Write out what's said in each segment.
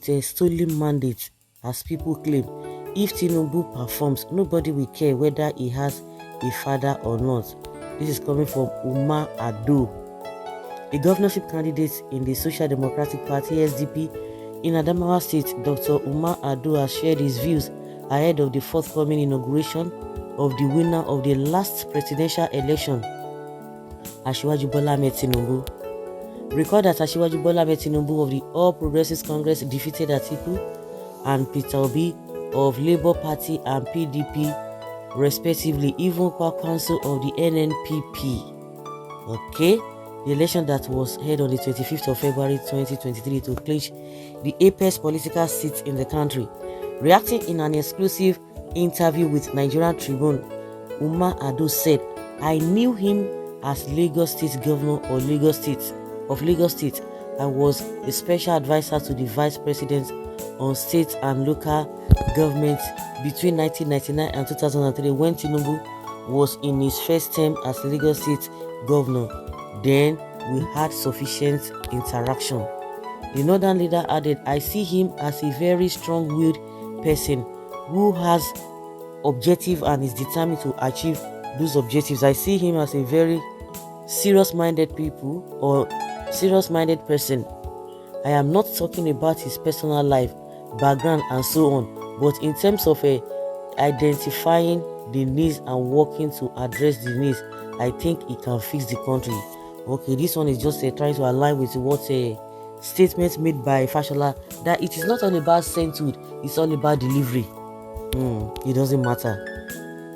with a stolen mandate, as people claim. If Tinubu performs, nobody will care whether he has a father or not. This is coming from Umar Ado, a governorship candidate in the Social Democratic Party (SDP) in Adamawa State. Dr. Umar Ado has shared his views ahead of the forthcoming inauguration of the winner of the last presidential election, Asiwaju Bola Ahmed Tinubu. Recall that Asiwaju Bola Ahmed Tinubu of the All Progressives Congress defeated Atiku and Peter Obi of Labour Party and PDP, respectively, even co-counsel of the NNPP. Okay, the election that was held on the 25th of February 2023 to clinch the apex political seat in the country. Reacting in an exclusive interview with Nigerian Tribune, Umar Ado said, "I knew him as Lagos State Governor of Lagos State. I was a special advisor to the Vice President on state and local government between 1999 and 2003 when Tinubu was in his first term as Lagos State Governor. Then we had sufficient interaction." The Northern leader added, "I see him as a very strong-willed person who has objective and is determined to achieve those objectives. I see him as a very serious-minded person. I am not talking about his personal life, background and so on, but in terms of identifying the needs and working to address the needs, I think he can fix the country." Okay, this one is just trying to align with what a statement made by Fashola, that it is not all about sainthood, it's all about delivery. It doesn't matter.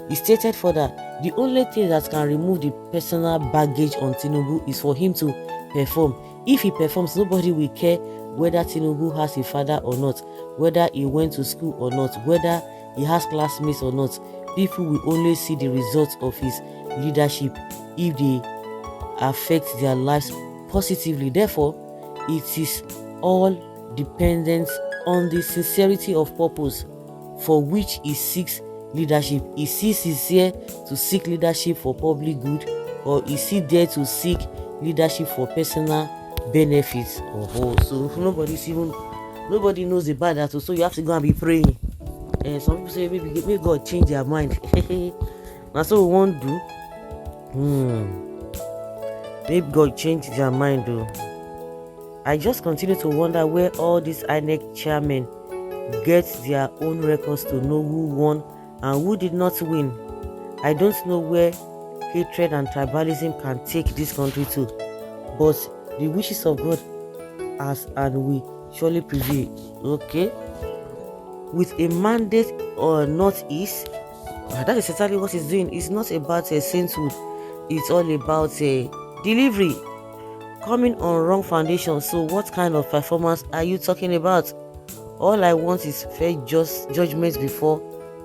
He stated further, "The only thing that can remove the personal baggage on Tinubu is for him to perform. If he performs, nobody will care whether Tinubu has a father or not, whether he went to school or not, whether he has classmates or not. People will only see the results of his leadership if they affect their lives positively. Therefore, it is all dependent on the sincerity of purpose for which he seeks leadership. Is he sincere to seek leadership for public good, or is he there to seek leadership for personal benefits?" So nobody knows about that. So you have to go and be praying. Some people say maybe God change their mind. That's what we won't do. Maybe God change their mind though. I just continue to wonder where all these INEC chairmen get their own records to know who won and who did not win. I don't know where hatred and tribalism can take this country to, but the wishes of God has and will surely prevail. Okay, with a mandate or Northeast, that is exactly what he's doing. It's not about a sainthood, it's all about a delivery coming on wrong foundation. So what kind of performance are you talking about? All I want is fair judgment before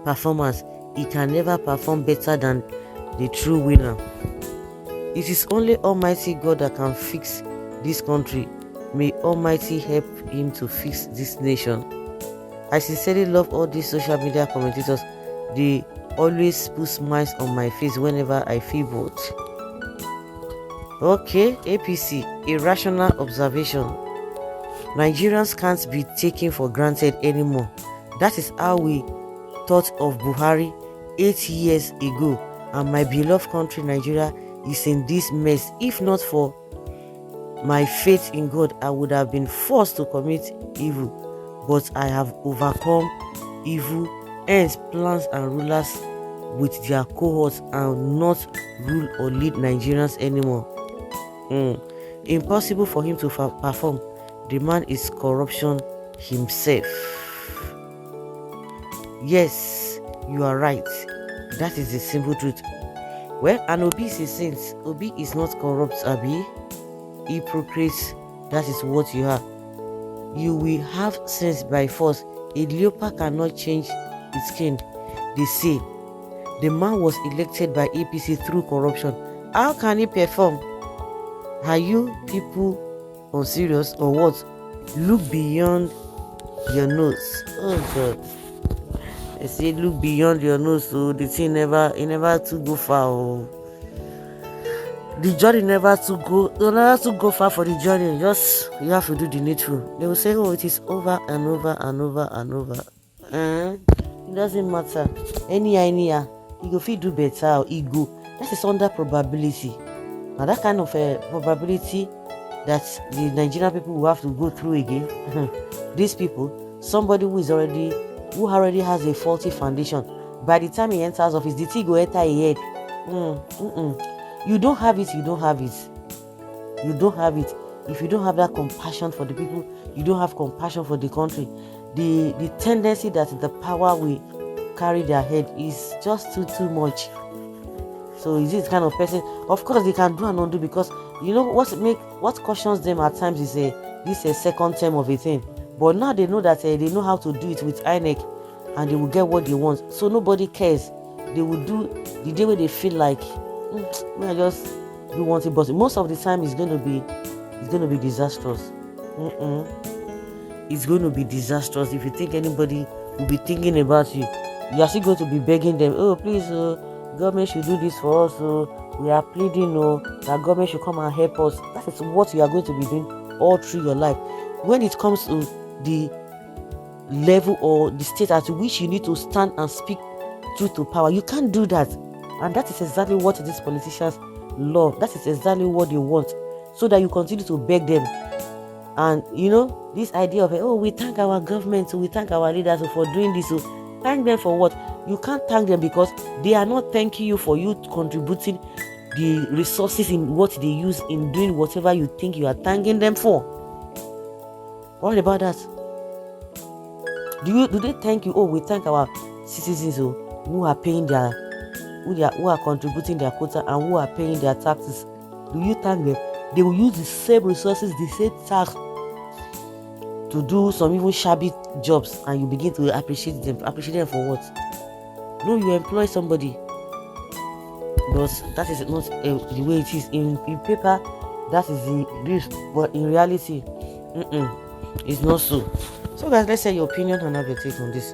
performance. He can never perform better than the true winner. It is only Almighty God that can fix this country. May Almighty help him to fix this nation. I sincerely love all these social media commentators. They always put smiles on my face whenever I feel bored. Okay, APC, a rational observation. Nigerians can't be taken for granted anymore. That is how we thought of Buhari 8 years ago, and my beloved country Nigeria is in this mess. If not for my faith in God, I would have been forced to commit evil, but I have overcome evil, hence plans and rulers with their cohorts and not rule or lead Nigerians anymore. Impossible for him to perform. The man is corruption himself. Yes, you are right. That is the simple truth. Well, and Obi is a saint. Obi is not corrupt, Abi. Hypocrite, that is what you are. You will have sense by force. A leopard cannot change its skin. They say the man was elected by APC through corruption. How can he perform? Are you people on serious or what? Look beyond your nose. Oh God. I say look beyond your nose, so the thing never to go far. The journey never to go far for the journey. Just you have to do the needful. They will say, oh, it is over and over and over and over. It doesn't matter. Anyhow, you go fit do better or ego. That is under probability. Now that kind of probability that the Nigerian people will have to go through again. These people, somebody who already has a faulty foundation, by the time he enters office, the thing go enter a head. You don't have it. You don't have it. You don't have it. If you don't have that compassion for the people, you don't have compassion for the country. The tendency that the power will carry their head is just too much. So is this kind of person? Of course, they can do and undo, because you know what cautions them at times is this a second term of a thing. But now they know that they know how to do it with INEC, and they will get what they want. So nobody cares. They will do the day where they feel like, I just do one thing. But most of the time, it's going to be disastrous. It's going to be disastrous. If you think anybody will be thinking about you, you are still going to be begging them, oh please, government should do this for us, we are pleading, that government should come and help us. That is what you are going to be doing all through your life. When it comes to the level or the state at which you need to stand and speak truth to power, you can't do that. And that is exactly what these politicians love. That is exactly what they want, so that you continue to beg them. And this idea of, we thank our government, we thank our leaders for doing this. Thank them for what? You can't thank them, because they are not thanking you for you contributing the resources in what they use in doing whatever you think you are thanking them for. What about that? Do they thank you? Oh, we thank our citizens who are paying who are contributing their quota and who are paying their taxes. Do you thank them? They will use the same resources, the same tax, to do some even shabby jobs, and you begin to appreciate them. Appreciate them for what? No, you employ somebody, but that is not the way it is in paper. That is this, but in reality, it's not so. So guys, let's say your opinion and have your take on this.